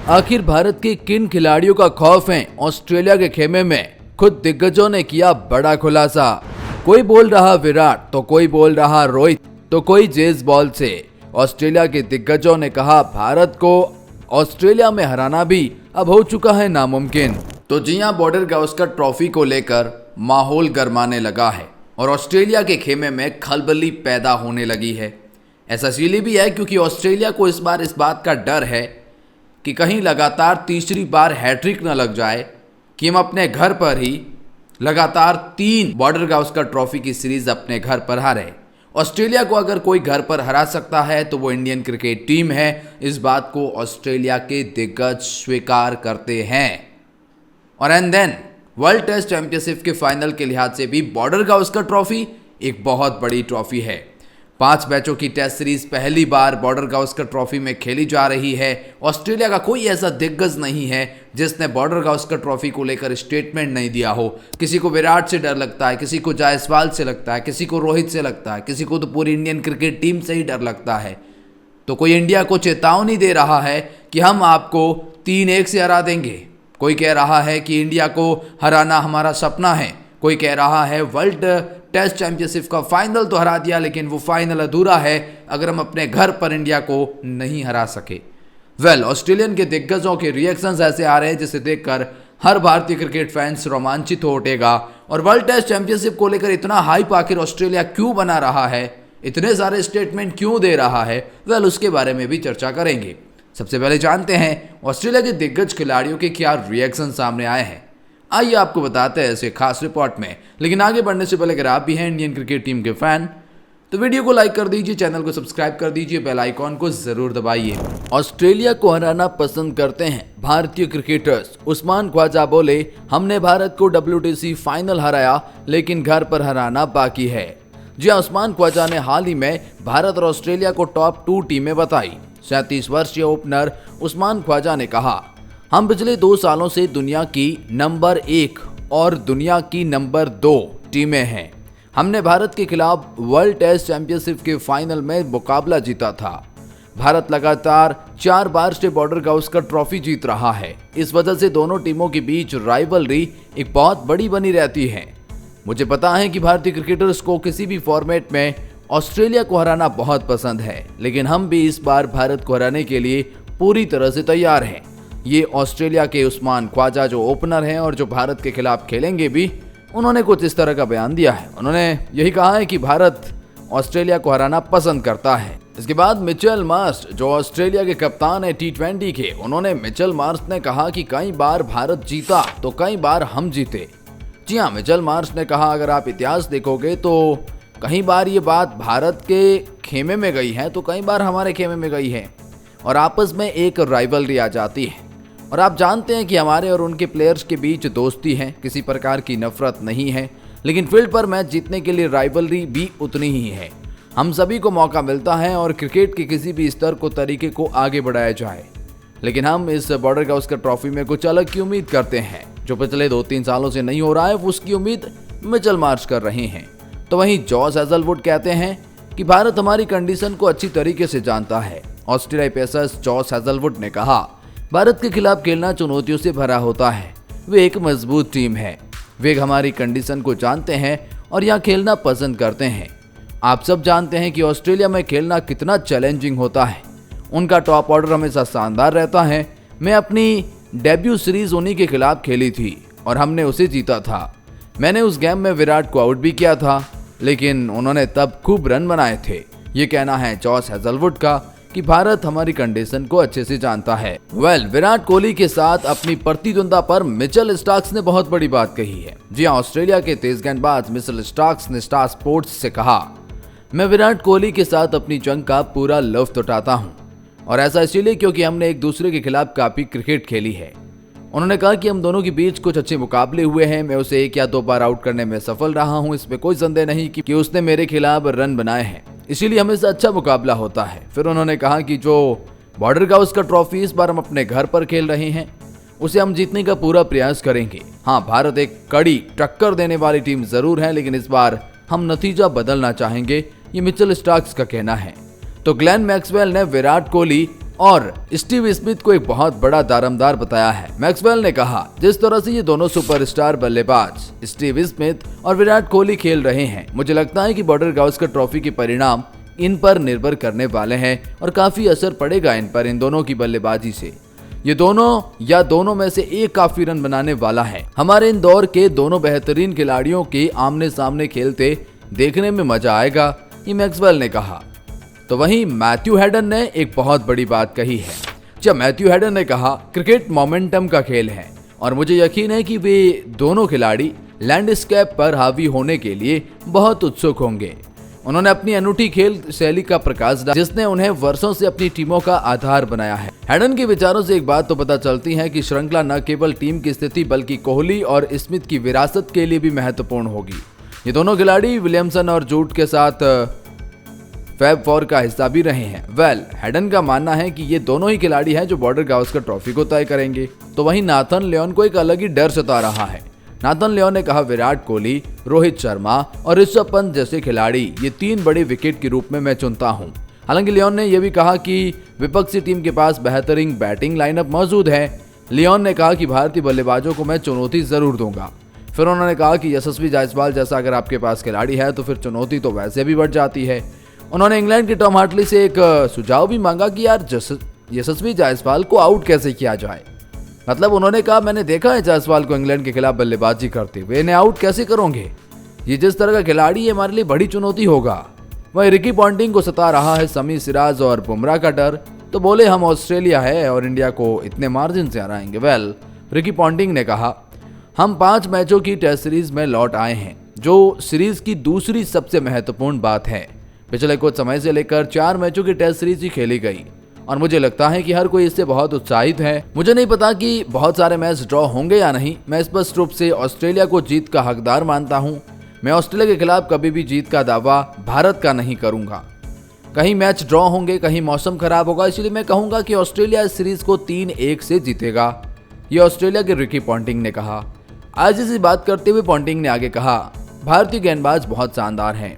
आखिर भारत के किन खिलाड़ियों का खौफ है ऑस्ट्रेलिया के खेमे में? खुद दिग्गजों ने किया बड़ा खुलासा। कोई बोल रहा विराट तो कोई बोल रहा रोहित तो कोई जेस बॉल से। ऑस्ट्रेलिया के दिग्गजों ने कहा भारत को ऑस्ट्रेलिया में हराना भी अब हो चुका है नामुमकिन। तो जी हां, बॉर्डर गावस्कर ट्रॉफी को लेकर माहौल गरमाने लगा है और ऑस्ट्रेलिया के खेमे में खलबली पैदा होने लगी है। ऐसा इसलिए भी है क्योंकि ऑस्ट्रेलिया को इस बार इस बात का डर है कि कहीं लगातार तीसरी बार हैट्रिक न लग जाए, कि हम अपने घर पर ही लगातार 3 बॉर्डर गावस्कर ट्रॉफी की सीरीज अपने घर पर हारे। ऑस्ट्रेलिया को अगर कोई घर पर हरा सकता है तो वो इंडियन क्रिकेट टीम है। इस बात को ऑस्ट्रेलिया के दिग्गज स्वीकार करते हैं। और and then world test championship के फाइनल के लिहाज से भी बॉर्डर गावस्कर ट्रॉफी एक बहुत बड़ी ट्रॉफी है। 5 मैचों की टेस्ट सीरीज पहली बार बॉर्डर गावस्कर ट्रॉफी में खेली जा रही है। ऑस्ट्रेलिया का कोई ऐसा दिग्गज नहीं है जिसने बॉर्डर गावस्कर ट्रॉफी को लेकर स्टेटमेंट नहीं दिया हो। किसी को विराट से डर लगता है, किसी को जायसवाल से लगता है, किसी को रोहित से लगता है, किसी को तो पूरी इंडियन क्रिकेट टीम से ही डर लगता है। तो कोई इंडिया को चेतावनी दे रहा है कि हम आपको 3-1 से हरा देंगे। कोई कह रहा है कि इंडिया को हराना हमारा सपना है। कोई कह रहा है वर्ल्ड टेस्ट चैंपियनशिप का फाइनल तो हरा दिया लेकिन वो फाइनल अधूरा है अगर हम अपने घर पर इंडिया को नहीं हरा सके। ऑस्ट्रेलियन के दिग्गजों के रिएक्शंस ऐसे आ रहे हैं जिसे देखकर हर भारतीय क्रिकेट फैंस रोमांचित हो उठेगा। और वर्ल्ड टेस्ट चैंपियनशिप को लेकर इतना हाइप आखिर ऑस्ट्रेलिया क्यों बना रहा है, इतने सारे स्टेटमेंट क्यों दे रहा है, उसके बारे में भी चर्चा करेंगे। सबसे पहले जानते हैं ऑस्ट्रेलिया के दिग्गज खिलाड़ियों के क्या रिएक्शन सामने आए हैं। आइए आपको बताते हैं ऐसे खास रिपोर्ट में। लेकिन आगे बढ़ने से पहले अगर आप भी हैं इंडियन क्रिकेट टीम के फैन तो वीडियो को लाइक कर दीजिए, चैनल को सब्सक्राइब कर दीजिए, बेल आइकॉन को जरूर दबाइए। ऑस्ट्रेलिया को हराना पसंद करते हैं भारतीय क्रिकेटर्स। उस्मान ख्वाजा बोले, हमने भारत को WTC फाइनल हराया लेकिन घर पर हराना बाकी है। जी हां, उस्मान ख्वाजा ने हाल ही में भारत और ऑस्ट्रेलिया को टॉप 2 टीमें बताई। 37 वर्षीय ओपनर उस्मान ख्वाजा ने कहा, हम पिछले 2 सालों से दुनिया की नंबर 1 और दुनिया की नंबर 2 टीमें हैं। हमने भारत के खिलाफ वर्ल्ड टेस्ट चैंपियनशिप के फाइनल में मुकाबला जीता था। भारत लगातार 4 बार से बॉर्डर गावस्कर ट्रॉफी जीत रहा है। इस वजह से दोनों टीमों के बीच राइवलरी एक बहुत बड़ी बनी रहती है। मुझे पता है कि भारतीय क्रिकेटर्स को किसी भी फॉर्मेट में ऑस्ट्रेलिया को हराना बहुत पसंद है, लेकिन हम भी इस बार भारत को हराने के लिए पूरी तरह से तैयार हैं। ये ऑस्ट्रेलिया के उस्मान ख्वाजा जो ओपनर हैं और जो भारत के खिलाफ खेलेंगे भी, उन्होंने कुछ इस तरह का बयान दिया है। उन्होंने यही कहा है कि भारत ऑस्ट्रेलिया को हराना पसंद करता है। इसके बाद मिचेल मार्श जो ऑस्ट्रेलिया के कप्तान है T20 के, उन्होंने मिचेल मार्श ने कहा कि कई बार भारत जीता तो कई बार हम जीते। जी हाँ, मिचेल मार्श ने कहा अगर आप इतिहास देखोगे तो कई बार ये बात भारत के खेमे में गई है तो कई बार हमारे खेमे में गई है और आपस में एक राइवलरी आ जाती है। और आप जानते हैं कि हमारे और उनके प्लेयर्स के बीच दोस्ती है, किसी प्रकार की नफरत नहीं है, लेकिन फील्ड पर मैच जीतने के लिए राइवलरी भी उतनी ही है। हम सभी को मौका मिलता है और क्रिकेट के किसी भी स्तर को तरीके को आगे बढ़ाया जाए, लेकिन हम इस बॉर्डर गावस्कर ट्रॉफी में कुछ अलग की उम्मीद करते हैं। जो पिछले 2-3 सालों से नहीं हो रहा है उसकी उम्मीद मिचेल मार्श कर रहे हैं। तो वहीं जॉस हेजलवुड कहते हैं कि भारत हमारी कंडीशन को अच्छी तरीके से जानता है। ऑस्ट्रेलियाई पेसर जॉस हेजलवुड ने कहा, भारत के खिलाफ खेलना चुनौतियों से भरा होता है। वे एक मजबूत टीम है, वे हमारी कंडीशन को जानते हैं और यहाँ खेलना पसंद करते हैं। आप सब जानते हैं कि ऑस्ट्रेलिया में खेलना कितना चैलेंजिंग होता है। उनका टॉप ऑर्डर हमेशा शानदार रहता है। मैं अपनी डेब्यू सीरीज उन्हीं के खिलाफ खेली थी और हमने उसे जीता था। मैंने उस गेम में विराट को आउट भी किया था, लेकिन उन्होंने तब खूब रन बनाए थे। ये कहना है जॉस हेजलवुड का कि भारत हमारी कंडीशन को अच्छे से जानता है। विराट कोहली के साथ अपनी प्रतिद्वंद्विता पर मिचेल स्टार्क्स ने बहुत बड़ी बात कही है। जी हाँ, ऑस्ट्रेलिया के तेज गेंदबाज मिचेल स्टार्क्स ने स्टार स्पोर्ट्स से कहा, मैं विराट कोहली के साथ अपनी जंग का पूरा लुत्फ उठाता हूँ और ऐसा इसलिए क्योंकि हमने एक दूसरे के खिलाफ काफी क्रिकेट खेली है। उन्होंने कहा कि हम दोनों के बीच कुछ अच्छे मुकाबले हुए हैं। मैं उसे 1 या 2 बार आउट करने में सफल रहा हूँ, इसमें कोई संदेह नहीं कि उसने मेरे खिलाफ रन बनाए हैं, इसीलिए हमेशा अच्छा मुकाबला होता है। फिर उन्होंने कहा कि जो बॉर्डर गावस्कर ट्रॉफी इस बार हम अपने घर पर खेल रहे हैं उसे हम जीतने का पूरा प्रयास करेंगे। हाँ, भारत एक कड़ी टक्कर देने वाली टीम जरूर है, लेकिन इस बार हम नतीजा बदलना चाहेंगे, ये मिचेल स्टार्क्स का कहना है। तो ग्लेन मैक्सवेल ने विराट कोहली और स्टीव स्मिथ को एक बहुत बड़ा दारोमदार बताया है। मैक्सवेल ने कहा, जिस तरह से ये दोनों सुपरस्टार बल्लेबाज स्टीव स्मिथ और विराट कोहली खेल रहे हैं, मुझे लगता है कि बॉर्डर गावस्कर ट्रॉफी के परिणाम इन पर निर्भर करने वाले हैं और काफी असर पड़ेगा इन पर, इन दोनों की बल्लेबाजी से। ये दोनों या दोनों में से एक काफी रन बनाने वाला है। हमारे इन दौर के दोनों बेहतरीन खिलाड़ियों के आमने सामने खेलते देखने में मजा आएगा, ये मैक्सवेल ने कहा। तो वहीं मैथ्यू हेडन ने एक बहुत बड़ी बात कही है। जब मैथ्यू हेडन ने कहा, क्रिकेट मोमेंटम का खेल है और मुझे यकीन है कि वे दोनों खिलाड़ी लैंडस्केप पर हावी होने के लिए बहुत उत्सुक होंगे। उन्होंने अपनी अनूठी खेल शैली का प्रकाश डाला, जिसने उन्हें वर्षों से अपनी टीमों का आधार बनाया है। हेडन के विचारों से एक बात तो पता चलती है कि श्रृंखला न केवल टीम की स्थिति बल्कि कोहली और स्मिथ की विरासत के लिए भी महत्वपूर्ण होगी। ये दोनों खिलाड़ी विलियमसन और जूट के साथ फैब फोर का हिस्सा भी रहे हैं। हेडन का मानना है कि ये दोनों ही खिलाड़ी हैं जो बॉर्डर गावस्कर ट्रॉफी को तय करेंगे। तो वहीं नाथन लियोन को एक अलग ही डर सता रहा है। नाथन लियोन ने कहा, विराट कोहली, रोहित शर्मा और ऋषभ पंत जैसे खिलाड़ी ये 3 बड़े विकेट के रूप में मैं चुनता हूं। हालांकि लियोन ने यह भी कहा कि विपक्षी टीम के पास बेहतरीन बैटिंग लाइनअप मौजूद है। लियोन ने कहा कि भारतीय बल्लेबाजों को मैं चुनौती जरूर दूंगा। फिर उन्होंने कहा कि यशस्वी जायसवाल जैसा अगर आपके पास खिलाड़ी है तो फिर चुनौती तो वैसे भी बढ़ जाती है। उन्होंने इंग्लैंड के टॉम हार्टली से एक सुझाव भी मांगा कि यार यशस्वी जायसवाल को आउट कैसे किया जाए। मतलब उन्होंने कहा, मैंने देखा है जायसवाल को इंग्लैंड के खिलाफ बल्लेबाजी करते हुए, इन्हें आउट कैसे करोगे? ये जिस तरह का खिलाड़ी है हमारे लिए बड़ी चुनौती होगा। वहीं रिकी पॉन्टिंग को सता रहा है समी सिराज और बुमराह का डर। तो बोले, हम ऑस्ट्रेलिया है और इंडिया को इतने मार्जिन से हराएंगे। रिकी पॉन्टिंग ने कहा, हम 5 मैचों की टेस्ट सीरीज में लौट आए हैं, जो सीरीज की दूसरी सबसे महत्वपूर्ण बात है। पिछले कुछ समय से लेकर 4 मैचों की टेस्ट सीरीज ही खेली गई और मुझे लगता है कि हर कोई इससे बहुत उत्साहित है। मुझे नहीं पता कि बहुत सारे मैच ड्रॉ होंगे या नहीं। मैं स्पष्ट रूप से ऑस्ट्रेलिया को जीत का हकदार मानता हूं। मैं ऑस्ट्रेलिया के खिलाफ कभी भी जीत का दावा भारत का नहीं करूंगा। कहीं मैच ड्रॉ होंगे, कहीं मौसम खराब होगा, इसलिए मैं कहूंगा कि ऑस्ट्रेलिया इस सीरीज को 3-1 से जीतेगा। ये ऑस्ट्रेलिया के रिकी पॉन्टिंग ने कहा। आज इसी बात करते हुए पॉन्टिंग ने आगे कहा, भारतीय गेंदबाज बहुत शानदार हैं।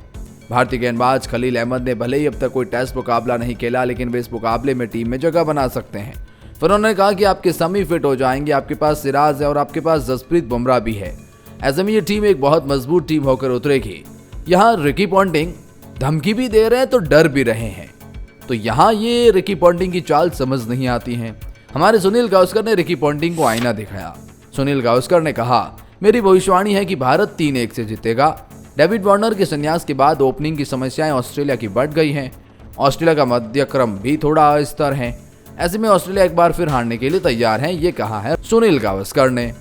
भारतीय गेंदबाज खलील अहमद ने भले ही अब तक कोई टेस्ट मुकाबला नहीं खेला, लेकिन वे इस मुकाबले में टीम में जगह बना सकते हैं। फिर उन्होंने कहा कि आपके समी फिट हो जाएंगे, आपके पास सिराज है और आपके पास जसप्रीत बुमराह भी है। ऐसे में ये टीम एक बहुत मजबूत टीम होकर उतरेगी। यहाँ रिकी पॉन्टिंग धमकी भी दे रहे हैं तो डर भी रहे हैं। तो यहाँ ये रिकी पॉन्टिंग की चाल समझ नहीं आती है। हमारे सुनील गावस्कर ने रिकी पॉन्टिंग को आईना दिखाया। सुनील गावस्कर ने कहा, मेरी भविष्यवाणी है कि भारत 3-1 से जीतेगा। डेविड वार्नर के संन्यास के बाद ओपनिंग की समस्याएं ऑस्ट्रेलिया की बढ़ गई हैं। ऑस्ट्रेलिया का मध्यक्रम भी थोड़ा अस्तर है। ऐसे में ऑस्ट्रेलिया एक बार फिर हारने के लिए तैयार है, ये कहा है सुनील गावस्कर ने।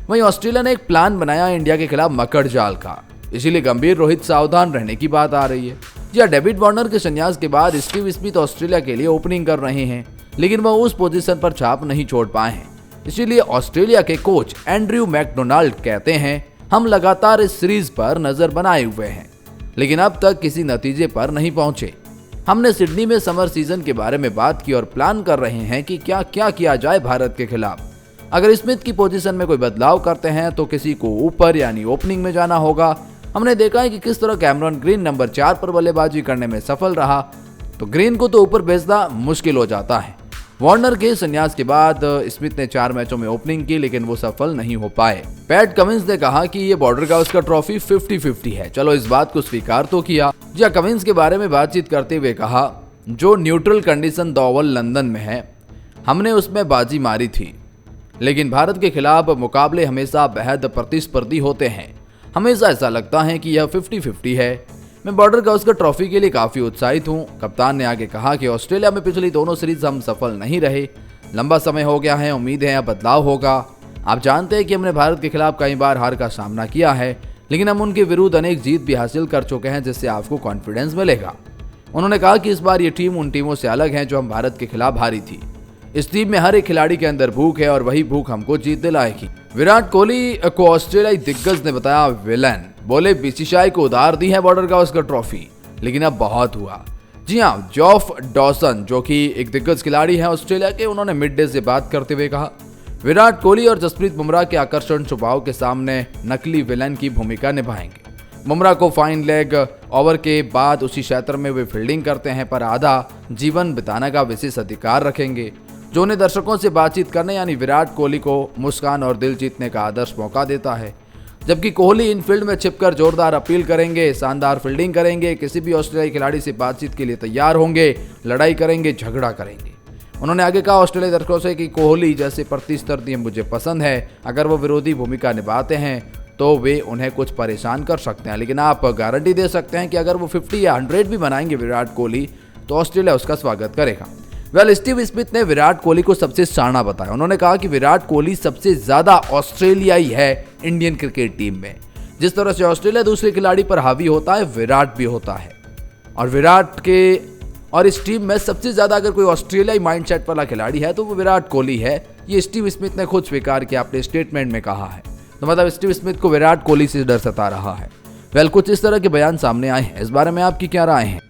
वहीं ऑस्ट्रेलिया ने एक प्लान बनाया इंडिया के खिलाफ मकड़ जाल का, इसीलिए गंभीर रोहित सावधान रहने की बात आ रही है। जी, डेविड वार्नर के संन्यास के बाद स्टीव स्मिथ ऑस्ट्रेलिया के लिए ओपनिंग कर रहे हैं, लेकिन वह उस पोजीशन पर छाप नहीं छोड़ पाए हैं। इसीलिए ऑस्ट्रेलिया के कोच एंड्रयू मैकडोनाल्ड कहते हैं, हम लगातार इस सीरीज पर नजर बनाए हुए हैं, लेकिन अब तक किसी नतीजे पर नहीं पहुंचे। हमने सिडनी में समर सीजन के बारे में बात की और प्लान कर रहे हैं कि क्या क्या किया जाए भारत के खिलाफ। अगर स्मिथ की पोजीशन में कोई बदलाव करते हैं तो किसी को ऊपर यानी ओपनिंग में जाना होगा। हमने देखा है कि किस तरह कैमरन ग्रीन नंबर 4 पर बल्लेबाजी करने में सफल रहा, तो ग्रीन को तो ऊपर भेजना मुश्किल हो जाता है। वार्नर के संन्यास के बाद स्मिथ ने 4 मैचों में ओपनिंग की, लेकिन वो सफल नहीं हो पाए। पैट कमिंस ने कहा कि ये बॉर्डर गावस्कर ट्रॉफी 50-50 है। चलो इस बात को स्वीकार तो किया। जी, कमिंस के बारे में बातचीत करते हुए कहा, जो न्यूट्रल कंडीशन 2 ओवल लंदन में है, हमने उसमें बाजी मारी थी, लेकिन भारत के खिलाफ मुकाबले हमेशा बेहद प्रतिस्पर्धी होते हैं। हमेशा ऐसा लगता है कि यह 50-50 है। मैं बॉर्डर गावस्कर ट्रॉफी के लिए काफी उत्साहित हूं। कप्तान ने आगे कहा कि ऑस्ट्रेलिया में पिछली दोनों सीरीज हम सफल नहीं रहे। लंबा समय हो गया है, उम्मीद है अब बदलाव होगा। आप जानते हैं कि हमने भारत के खिलाफ कई बार हार का सामना किया है, लेकिन हम उनके विरुद्ध अनेक जीत भी हासिल कर चुके हैं, जिससे आपको कॉन्फिडेंस मिलेगा। उन्होंने कहा कि इस बार ये टीम उन टीमों से अलग है जो हम भारत के खिलाफ हारी थी। इस टीम में हर एक खिलाड़ी के अंदर भूख है और वही भूख हमको जीत दिलाएगी। विराट कोहली को ऑस्ट्रेलियाई दिग्गज ने बताया विलेन। बोले, बीसीसीआई को उधार दी है बॉर्डर गावस्कर ट्रॉफी, लेकिन अब बहुत हुआ। जी हाँ, जॉफ डॉसन जो कि एक दिग्गज खिलाड़ी है ऑस्ट्रेलिया के, उन्होंने मिड डे से बात करते हुए कहा, विराट कोहली और जसप्रीत बुमराह के आकर्षण स्वभाव के सामने नकली विलेन की भूमिका निभाएंगे। बुमराह को फाइन लेग ओवर के बाद उसी क्षेत्र में वे फील्डिंग करते हैं पर आधा जीवन बिताने का विशेष अधिकार रखेंगे, जो उन्हें दर्शकों से बातचीत करने यानी विराट कोहली को मुस्कान और दिल जीतने का आदर्श मौका देता है। जबकि कोहली इनफील्ड में छिपकर जोरदार अपील करेंगे, शानदार फील्डिंग करेंगे, किसी भी ऑस्ट्रेलियाई खिलाड़ी से बातचीत के लिए तैयार होंगे, लड़ाई करेंगे, झगड़ा करेंगे। उन्होंने आगे कहा ऑस्ट्रेलियाई दर्शकों से कि कोहली जैसे प्रतिस्पर्धी मुझे पसंद है, अगर वो विरोधी भूमिका निभाते हैं तो वे उन्हें कुछ परेशान कर सकते हैं, लेकिन आप गारंटी दे सकते हैं कि अगर वो 50 या 100 भी बनाएंगे विराट कोहली तो ऑस्ट्रेलिया उसका स्वागत करेगा। स्टीव स्मिथ ने विराट कोहली को सबसे शाना बताया। उन्होंने कहा कि विराट कोहली सबसे ज्यादा ऑस्ट्रेलियाई है इंडियन क्रिकेट टीम में। जिस तरह से ऑस्ट्रेलिया दूसरे खिलाड़ी पर हावी होता है, विराट भी होता है। और विराट के और इस टीम में सबसे ज्यादा अगर कोई ऑस्ट्रेलियाई माइंडसेट वाला खिलाड़ी है तो वो विराट कोहली है। ये स्टीव स्मिथ ने खुद स्वीकार किया, अपने स्टेटमेंट में कहा है। तो मतलब स्टीव स्मिथ को विराट कोहली से डर सता रहा है। कुछ इस तरह के बयान सामने आए हैं। इस बारे में आपकी क्या राय है?